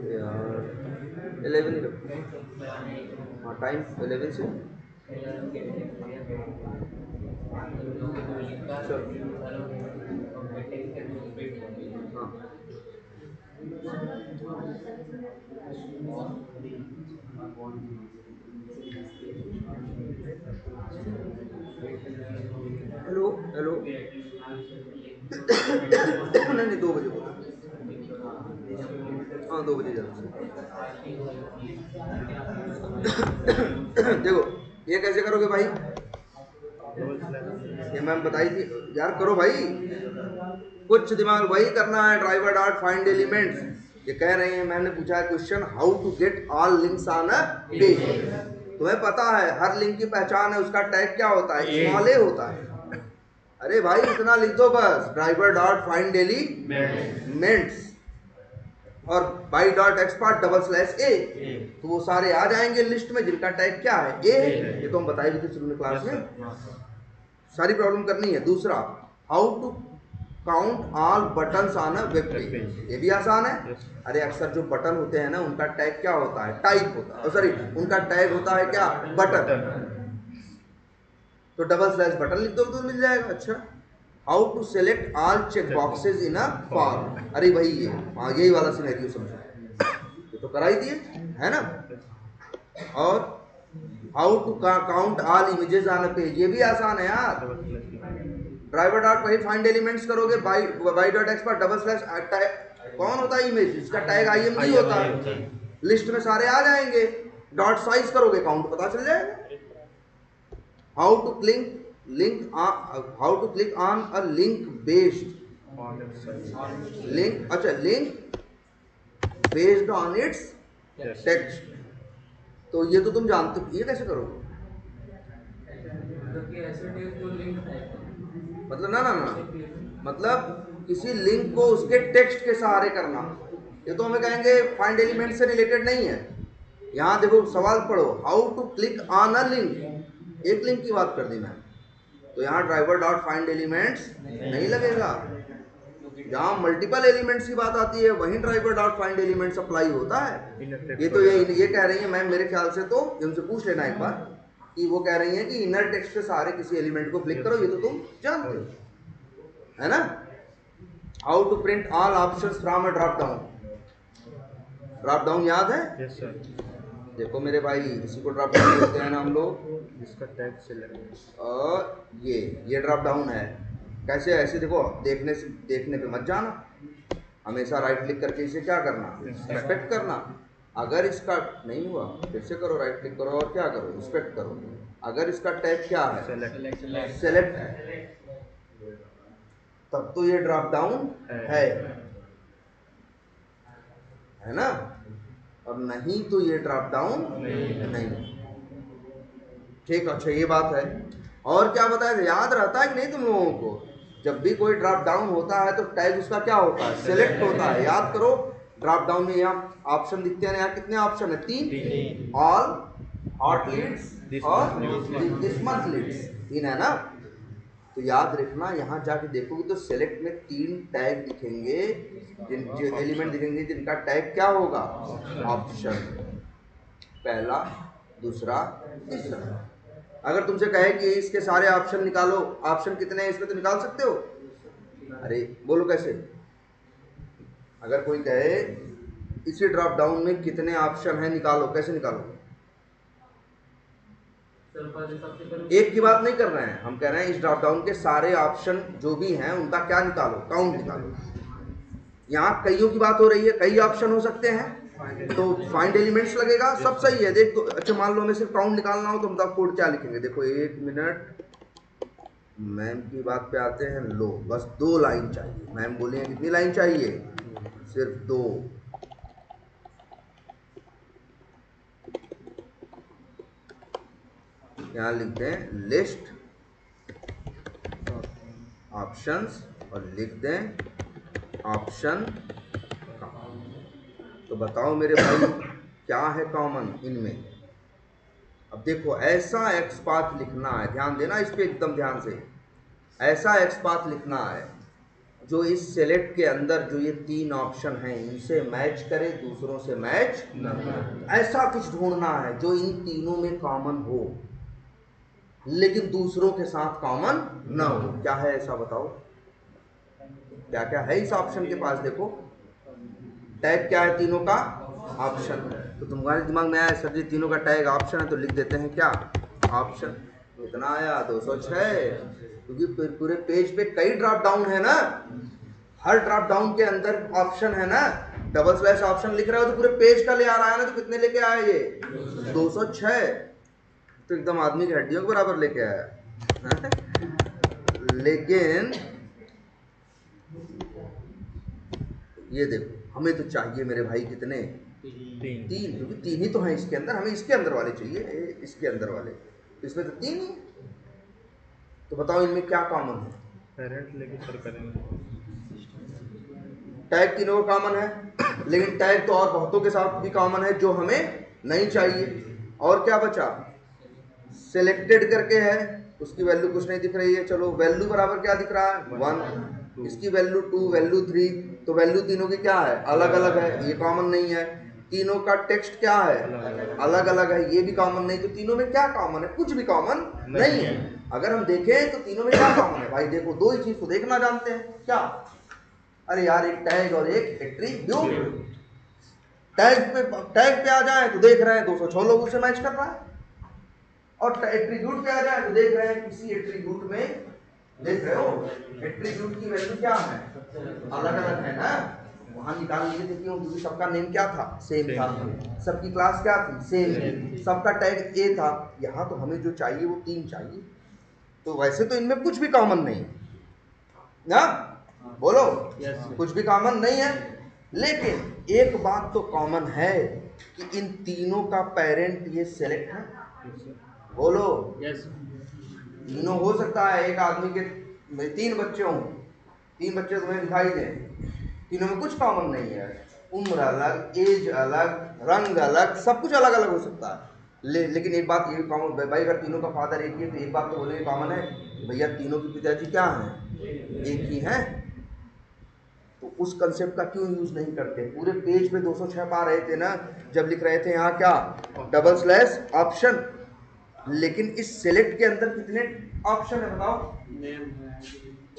यार 11 ही रखो। हाँ टाइम 11 से चलो। हाँ हेलो हेलो नहीं नहीं 2 बजे बोला। हाँ 2 बजे जाना। देखो ये कैसे करोगे भाई? ये मैम बताई थी यार, करो भाई, कुछ दिमाग वही करना है। ड्राइवर डॉट फाइंड एलिमेंट्स, ये कह रहे हैं, मैंने पूछा है question, how to get all links on a page. तुम्हें पता है हर लिंक की पहचान है, उसका टैग क्या होता है? स्मॉल ए होता है। अरे भाई इतना लिख दो बस, ड्राइवर डॉट फाइंड एलिमेंट्स और बाई डॉट एक्सपार्ट /a, तो वो सारे आ जाएंगे लिस्ट में जिनका टैग क्या है? ए। ये तो हम बताए भी थे शुरू में क्लास में, सारी प्रॉब्लम करनी है। दूसरा, how to count all buttons on a web page, ये भी आसान है। अरे अक्सर जो बटन होते हैं ना उनका टैग क्या होता है? टाइप होता है, सॉरी उनका टैग होता है क्या? बटन। तो /बटन लिख दो तो मिल जाएगा। अच्छा, how to select all check boxes in a form, अरे भाई ये यही वाला सिनेरियो समझो, ये तो करा ही दिए, है ना। और how to count all images on a page, ये भी आसान है यार। ड्राइवर डॉट वही फाइंड एलिमेंट्स करोगे, बाई डॉट एक्सपार्ट कौन होता है इमेज, इसका टैग IMG होता है, लिस्ट में सारे आ जाएंगे। डॉट साइज करोगे, काउंट पता चल जाएगा। How to how to click on a link based link, अच्छा link based on its text, तो ये तो तुम जानते हो, ये कैसे करोगे? मतलब ना ना ना, मतलब किसी लिंक को उसके टेक्स्ट के सहारे करना, ये तो हमें कहेंगे फाइंड एलिमेंट से रिलेटेड नहीं है। यहाँ देखो सवाल पढ़ो, how to click on a link, एक लिंक की बात कर दी मैंने, तो यहाँ ड्राइवर डॉट फाइंड एलिमेंट्स नहीं लगेगा। जहाँ मल्टीपल एलिमेंट्स की बात आती है वहीं driver dot find elements apply होता है। ये तो ये कह रही है मैम, मेरे ख्याल से तो उनसे पूछ लेना एक बार कि वो कह रही है कि इनर टेक्स्ट के सहारे किसी एलिमेंट को क्लिक करो, ये तो तुम जानते हो। है ना। How to print all options from a drop down. Drop down याद है? Yes sir. देखो मेरे भाई, इसी को ड्रॉप डाउन बोलते हैं ना हम लोग। इसका टैग सिलेक्ट। और ये ड्रॉप डाउन है। कैसे? ऐसे देखो, देखने पे मत जाना, हमेशा राइट क्लिक करके इसे क्या करना, इंस्पेक्ट करना। अगर इसका नहीं हुआ फिर से करो, राइट क्लिक करो और क्या करो, इंस्पेक्ट करो। अगर इसका टैग क्या है, सेलेक्ट है, तब तो ये ड्रॉप डाउन है ना। और नहीं तो ये ड्रॉप डाउन नहीं। ठीक, अच्छा ये बात है। और क्या बताया था, याद रहता है कि नहीं तुम लोगों को? जब भी कोई ड्रॉप डाउन होता है तो टैग उसका क्या होता है, सेलेक्ट होता है। याद करो, ड्रॉप डाउन में यहाँ ऑप्शन दिखते हैं, यहाँ कितने ऑप्शन है, 3। ऑल, हॉट लीड्स और दिस मंथ लीड्स, 3 है ना। तो याद रखना, यहाँ जाके देखोगे तो सेलेक्ट में 3 टैग दिखेंगे, जो एलिमेंट दिखेंगे जिनका टैग क्या होगा, ऑप्शन। पहला, दूसरा, तीसरा। अगर तुमसे कहे कि इसके सारे ऑप्शन निकालो, ऑप्शन कितने हैं इसमें, तो निकाल सकते हो? अरे बोलो कैसे? अगर कोई कहे इसी ड्रॉप डाउन में कितने ऑप्शन हैं निकालो, कैसे निकालो? एक की बात नहीं कर रहे हैं हम, कह रहे हैं इस ड्रॉप डाउन के सारे ऑप्शन जो भी हैं उनका क्या निकालो, काउंट निकालो। यहाँ कईयों की बात हो रही है, कई ऑप्शन हो सकते हैं, तो फाइंड एलिमेंट्स लगेगा, सब सही है। देख तो अच्छा, मान लो हमें सिर्फ काउंट निकालना हो तो हम तो कोड क्या लिखेंगे, देखो 1 मिनट, मैम की बात पे आते हैं। लो, बस 2 लाइन चाहिए। मैम बोली हैं कितनी लाइन चाहिए, सिर्फ 2। यहाँ लिखते हैं लिस्ट ऑप्शंस और लिख दें ऑप्शन। तो बताओ मेरे भाई क्या है कॉमन इनमें? अब देखो, ऐसा एक्स पाथ लिखना है, ध्यान देना इस पे एकदम ध्यान से। ऐसा एक्स पाथ लिखना है जो इस सेलेक्ट के अंदर जो ये 3 ऑप्शन हैं इनसे मैच करे, दूसरों से मैच न करे। ऐसा कुछ ढूंढना है जो इन तीनों में कॉमन हो लेकिन दूसरों के साथ कॉमन न हो। क्या है ऐसा बताओ? क्या क्या है इस ऑप्शन के पास? देखो, टैग क्या है तीनों का, ऑप्शन। तो तुम्हारे दिमाग में आया सर जी तीनों का टैग ऑप्शन है, तो लिख देते हैं क्या, ऑप्शन। कितना आया, 206। क्योंकि पूरे पेज पे कई ड्रॉप डाउन है ना, हर ड्रॉप डाउन के अंदर ऑप्शन है ना। डबल स्लैश ऑप्शन लिख रहा हो तो पूरे पेज का ले आ रहा है ना, तो कितने लेके आया ये, 206। तो एकदम आदमी की हड्डियों के बराबर लेके आया। लेकिन ये देखो, हमें तो चाहिए मेरे भाई कितने, 3, क्योंकि 3 ही तो हैं इसके अंदर, हमें इसके अंदर वाले चाहिए, इसके अंदर वाले। तो इसमें तो 3 ही। तो बताओ इनमें क्या कॉमन है? पेरेंट लेके सर करेंगे। टैग तीनों का कॉमन है, लेकिन टैग तो और बहुतों के साथ भी कॉमन है जो हमें नहीं चाहिए। और क्या बचा, सिलेक्टेड करके है, उसकी वैल्यू कुछ नहीं दिख रही है। चलो, वैल्यू बराबर क्या दिख रहा है, 1। इसकी वैल्यू 2, वैल्यू 3। तो वैल्यू तीनों की क्या है, अलग अलग है, ये कॉमन नहीं है। तीनों का टेक्स्ट क्या है, अलग अलग है, ये भी कॉमन नहीं। तो तीनों में क्या कॉमन है, कुछ भी कॉमन नहीं है। अगर हम देखें तो तीनों में क्या कॉमन है भाई, देखो 2 ही चीज को देखना जानते हैं, क्या? अरे यार, एक टैग और एक एट्रीब्यूट। टैग पे आ जाए तो देख रहे हैं 206 लोगों से मैच कर रहा है, और एट्रीब्यूट पे आ जाए तो देख रहे हैं किसी एट्रीब्यूट में, देख रहे हो एट्रीब्यूट की वैल्यू क्या है, अलग अलग है ना। वहां निकाल लिए थे क्यों, क्योंकि सबका नेम क्या था, सेम था, सबकी क्लास क्या थी, सेम, सबका टैग ए था। यहाँ तो हमें जो चाहिए वो 3 चाहिए। तो वैसे तो इनमें कुछ भी कॉमन नहीं ना, बोलो कुछ भी कॉमन नहीं है। लेकिन एक बात तो कॉमन है कि इन तीनों का पेरेंट ये सेलेक्ट है। बोलो, तीनों हो सकता है, एक आदमी के 3 बच्चे हों, 3 बच्चे तुम्हें दिखाई दें, तीनों में कुछ कॉमन नहीं है। उम्र अलग, एज अलग, रंग अलग, सब कुछ अलग अलग हो सकता है। लेकिन एक बात ये कॉमन भाई, अगर तीनों का फादर एक ही है तो एक बात तो बोलेंगे कॉमन है, भैया तीनों के पिताजी क्या हैं, एक ही हैं। तो उस कंसेप्ट का क्यों यूज नहीं करते? पूरे पेज पे 206 पा रहे थे ना जब लिख रहे थे यहाँ क्या, डबल स्लैश ऑप्शन। लेकिन इस सेलेक्ट के अंदर कितने ऑप्शन है बताओ,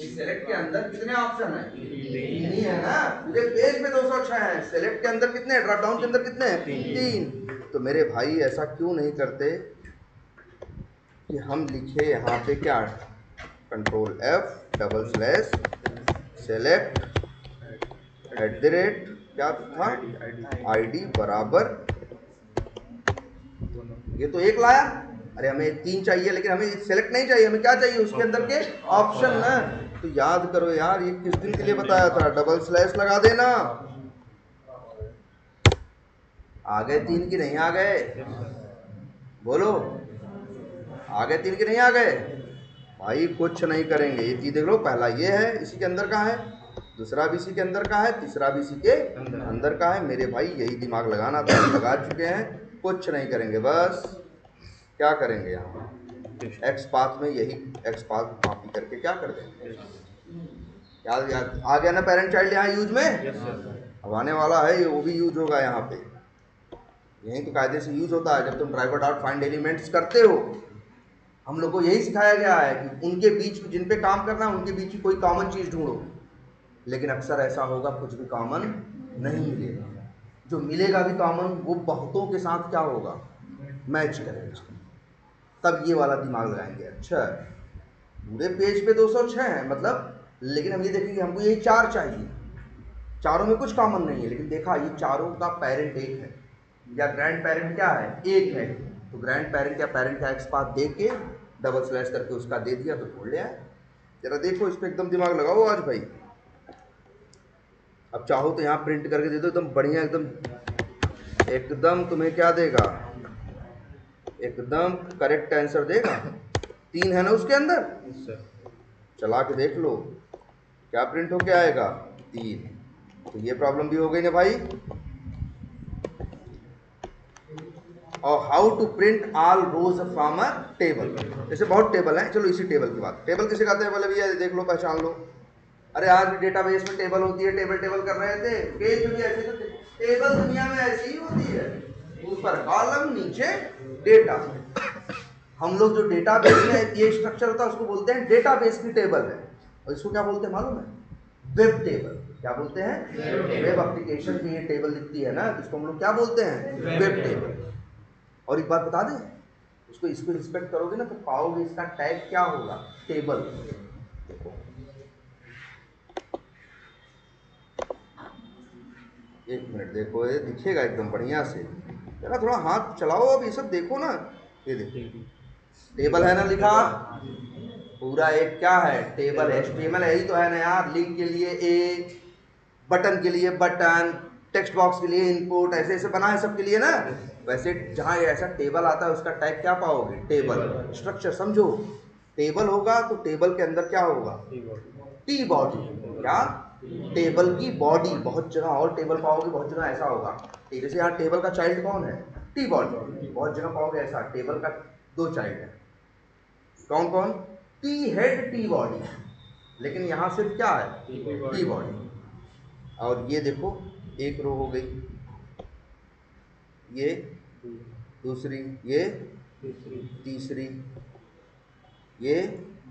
इस सेलेक्ट के अंदर कितने ऑप्शन है? तीन ही है ना, पूरे पेज पे 206 है, सेलेक्ट के अंदर कितने, ड्रॉप डाउन के अंदर कितने हैं? तीन। तो मेरे भाई ऐसा क्यों नहीं करते कि हम लिखे यहाँ पे क्या, control F double slash select @ क्या था, ID बराबर, ये तो एक लाया, अरे हमें तीन चाहिए लेकिन हमें सेलेक्ट नहीं चाहिए, हमें क्या चाहिए उसके अंदर के ऑप्शन ना। तो याद करो यार, ये किस दिन के लिए बताया था, डबल स्लैश लगा देना। आ गए तीन की नहीं आ गए, बोलो आ गए तीन की नहीं आ गए? भाई कुछ नहीं करेंगे, ये चीज देख लो, पहला ये है इसी के अंदर का है, दूसरा भी इसी के अंदर का है, तीसरा भी इसी के अंदर का है। मेरे भाई यही दिमाग लगाना था, लगा चुके हैं, कुछ नहीं करेंगे। बस क्या करेंगे, यहाँ एक्स पाथ में यही एक्स पाथ कॉपी करके क्या कर देंगे। याद याद आ गया ना, पेरेंट चाइल्ड यहाँ यूज में अब आने वाला है, वो भी यूज होगा यहाँ पे, यही तो कायदे से यूज होता है जब तुम ड्राइवर डॉट फाइंड एलिमेंट्स करते हो। हम लोग को यही सिखाया गया है कि उनके बीच जिन पे काम करना है उनके बीच की कोई कॉमन चीज ढूंढो, लेकिन अक्सर ऐसा होगा कुछ भी कॉमन नहीं मिलेगा, जो मिलेगा भी कॉमन वो बहुतों के साथ क्या होगा, मैच करेगा, तब ये वाला दिमाग लगाएंगे। अच्छा पूरे पेज पे 206 है मतलब, लेकिन हम ये देखेंगे हमको ये चार चाहिए, चारों में कुछ कॉमन नहीं है, लेकिन देखा ये चारों का पेरेंट एक है या ग्रैंड पेरेंट क्या है, एक है, तो ग्रैंड पेरेंट या पेरेंट का एक्स पाथ दे के डबल स्लैश करके उसका दे दिया तो ढूंढ लिया। जरा देखो इस पे एकदम दिमाग लगाओ आज भाई। अब चाहो तो यहाँ प्रिंट करके दे दो, एकदम बढ़िया, एकदम एकदम तुम्हें क्या देगा, एकदम करेक्ट आंसर देगा। तीन है ना उसके अंदर, चला के देख लो क्या प्रिंट होके आएगा, तीन। तो ये प्रॉब्लम भी हो गई ना भाई। और how to print all rows from a table, जैसे बहुत टेबल है, चलो इसी टेबल की बात, टेबल किसे कहते हैं बोले भैया देख लो पहचान लो। अरे आज भी डेटाबेस में टेबल होती है, टेबल टेबल कर रहे थे, पेज में भी ऐसे, तो टेबल दुनिया में ऐसी ही होती है, ऊपर कॉलम नीचे डेटा। हम लोग जो डेटाबेस में ये स्ट्रक्चर होता है उसको बोलते हैं डेटाबेस की टेबल है, और इसको क्या बोलते हैं मालूम है, वेब टेबल। क्या बोलते हैं, वेब एप्लीकेशन की ये टेबल दिखती है ना, इसको हम लोग क्या बोलते हैं, वेब टेबल। और एक बात बता दें, इसको इंस्पेक्ट करोगे ना तो पाओगे इसका टैग क्या होगा, टेबल। देखो एक मिनट देखो, ये दिखेगा एकदम बढ़िया से, जरा थोड़ा हाथ चलाओ, अब ये सब देखो ना, ये देखो टेबल है ना लिखा, पूरा एक क्या है, टेबल है, HTML यही तो है ना यार, लिंक के लिए ए, बटन के लिए बटन, टेक्स्ट बॉक्स के लिए इनपुट, ऐसे ऐसे बना है सबके लिए ना। वैसे जहाँ ऐसा टेबल आता है उसका टैग क्या पाओगे, टेबल। स्ट्रक्चर समझो, टेबल होगा तो टेबल के अंदर क्या होगा, टी बॉडी, क्या, टेबल की बॉडी। बहुत जगह और टेबल पाओगे, बहुत जगह ऐसा होगा, जैसे यहाँ टेबल का चाइल्ड कौन है, टी बॉडी। बहुत जगह पाओगे ऐसा, टेबल का दो चाइल्ड है, कौन कौन, टी हेड टी बॉडी, लेकिन यहाँ सिर्फ क्या है, टी बॉडी। और ये देखो एक रो हो गई, ये दूसरी, ये तीसरी, ये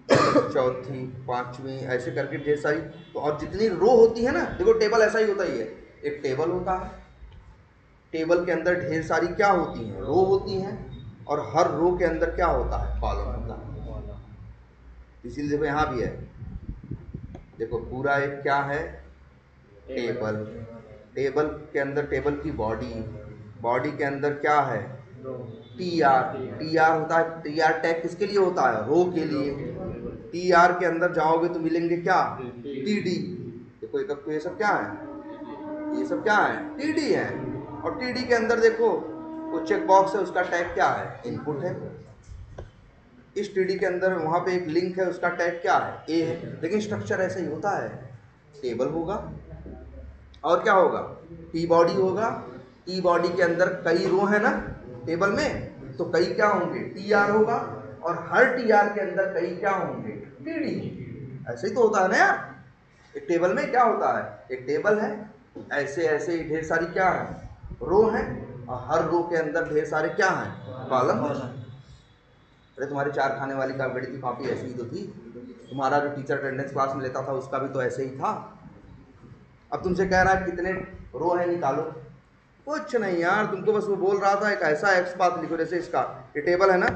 चौथी, पांचवी, ऐसे करके ढेर सारी। तो और जितनी रो होती है ना, देखो टेबल ऐसा ही होता ही है, एक टेबल होता है, टेबल के अंदर ढेर सारी क्या होती हैं, रो होती हैं, और हर रो के अंदर क्या होता है, कॉलम होता है। इसीलिए देखो यहाँ भी है, देखो पूरा एक क्या है, टेबल, टेबल के अंदर टेबल की बॉडी, बॉडी के अंदर क्या है, TR, TR होता है, TR टैग किसके लिए होता है, रो के लिए। TR के अंदर जाओगे तो मिलेंगे क्या, TD। देखो ये सब क्या है, ये सब क्या है, TD है। और TD के अंदर देखो वो चेक बॉक्स है, उसका टैग क्या है, इनपुट है। इस TD के अंदर वहाँ पे एक लिंक है, उसका टैग क्या है, A है। लेकिन स्ट्रक्चर ऐसा ही होता है, टेबल होगा और क्या होगा, टी बॉडी होगा, टी बॉडी के अंदर कई रो है ना टेबल में, तो कई क्या होंगे, TR होगा, और हर TR के अंदर कई क्या होंगे, TD। ऐसे ही तो होता है ना यार, एक टेबल में क्या होता है, एक टेबल है, ऐसे ऐसे ढेर सारी क्या है, रो है, और हर रो के अंदर ढेर सारे क्या हैं, कॉलम है। अरे तुम्हारे 4 खाने वाली का गणित कॉपी ऐसी ही तो थी, तुम्हारा जो टीचर अटेंडेंस क्लास में लेता था उसका भी तो ऐसे ही था। अब तुमसे कह रहा है कितने रो है निकालो, कुछ नहीं यार, तुमको बस वो बोल रहा था एक ऐसा एक्स पाथ लिखो, जैसे इसका ये टेबल है ना,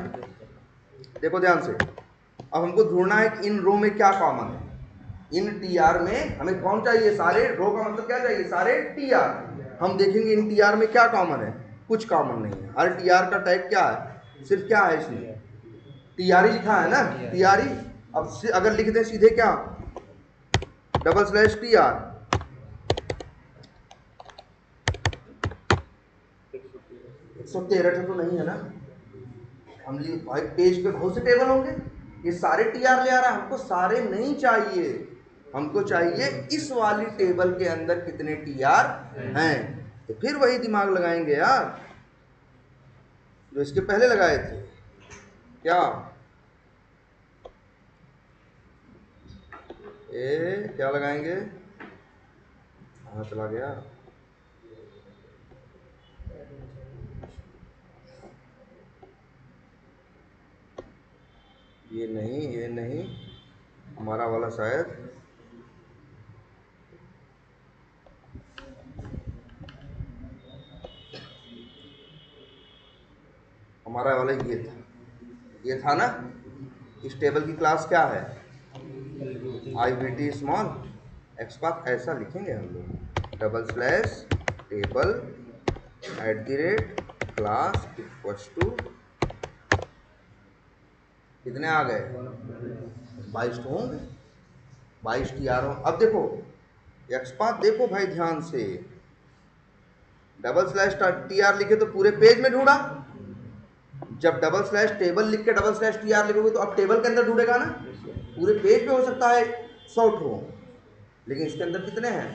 देखो ध्यान से। अब हमको ढूंढना है कि इन रो में क्या कॉमन है। इन टी आर में हमें कौन चाहिए, सारे रो का मतलब क्या चाहिए, सारे टी आर। हम देखेंगे इन टी आर में क्या कॉमन है, कुछ कॉमन नहीं है। हर टी आर का टैग क्या है, सिर्फ क्या है इसमें टी आर ही लिखा है ना, टी आर ही। अब अगर लिख दें सीधे क्या, डबल स्लैश टी आर, 113 तो नहीं है ना। हम भाई पेज पे बहुत से टेबल होंगे, ये सारे टी आर ले आ रहा है, हमको सारे नहीं चाहिए, हमको चाहिए इस वाली टेबल के अंदर कितने टी आर हैं। तो फिर वही दिमाग लगाएंगे यार जो इसके पहले लगाए थे। क्या क्या लगाएंगे, कहाँ चला गया, ये नहीं हमारा वाला शायद हमारा वाला ये था ना। इस टेबल की क्लास क्या है, I B T small x path, ऐसा लिखेंगे हम लोग, double slash table @ class equals to कितने आ गए, 22 तो होंगे, 22 टी आर हो। अब देखो एक्स पाथ देखो भाई ध्यान से, डबल स्लैश टी आर लिखे तो पूरे पेज में ढूंढा, जब डबल स्लैश टेबल लिख के डबल स्लैश टी आर लिखोगे तो अब टेबल के अंदर ढूंढेगा ना, पूरे पेज पे हो सकता है 100 रो, लेकिन इसके अंदर कितने हैं,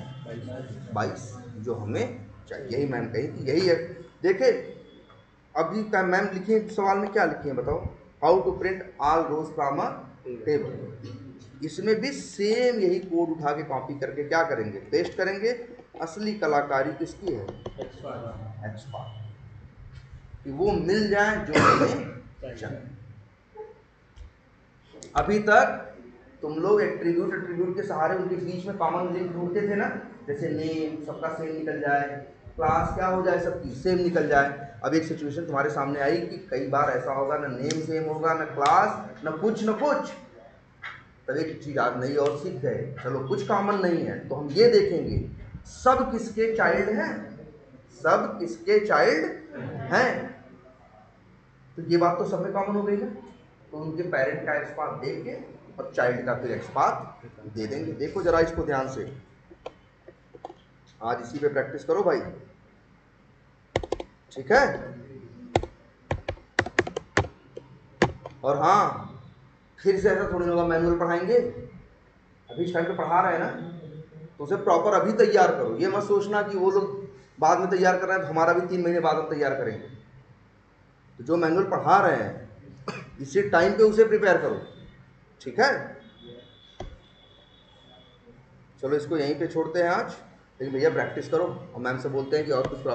22 जो हमें चाहिए। यही मैम कही कि यही है। देखे अभी का मैम लिखी सवाल में क्या लिखी है बताओ, how to print all rows from a table. इसमें भी सेम यही कोड उठा के कॉपी करके क्या करेंगे, पेस्ट करेंगे। असली कलाकारी किसकी है, एक्स पाथ, कि वो मिल जाए जो हमें चाहिए। अभी तक तुम लोग एट्रीब्यूट के सहारे उनके बीच में कॉमन लिंक ढूंढते थे ना, जैसे नेम सबका सेम निकल जाए, क्लास क्या हो जाए सबकी सेम निकल जाए। अब एक सिचुएशन तुम्हारे सामने आई कि कई बार ऐसा होगा ना नेम सेम होगा, ना क्लास, ना कुछ। तब एक चीज आप नई और सीख गए, चलो कुछ कॉमन नहीं है तो हम ये देखेंगे सब किसके चाइल्ड हैं, सब किसके चाइल्ड हैं। तो ये बात तो सब में कॉमन हो गई ना, तो उनके पेरेंट का एक्स पाथ देख के और चाइल्ड का फिर एक्स पाथ दे देंगे। देखो जरा इसको ध्यान से, आज इसी पे प्रैक्टिस करो भाई, ठीक है। और हाँ फिर से ऐसा थोड़ी होगा मैनुअल पढ़ाएंगे, अभी इस टाइम पे पढ़ा रहे हैं ना तो उसे प्रॉपर अभी तैयार करो। ये मत सोचना कि वो लोग बाद में तैयार कर रहे हैं तो हमारा भी 3 महीने बाद हम तैयार करेंगे। तो जो मैनुअल पढ़ा रहे हैं इसी टाइम पे उसे प्रिपेयर करो, ठीक है। चलो इसको यहीं पे छोड़ते हैं आज, लेकिन भैया प्रैक्टिस करो और मैम से बोलते हैं कि और कुछ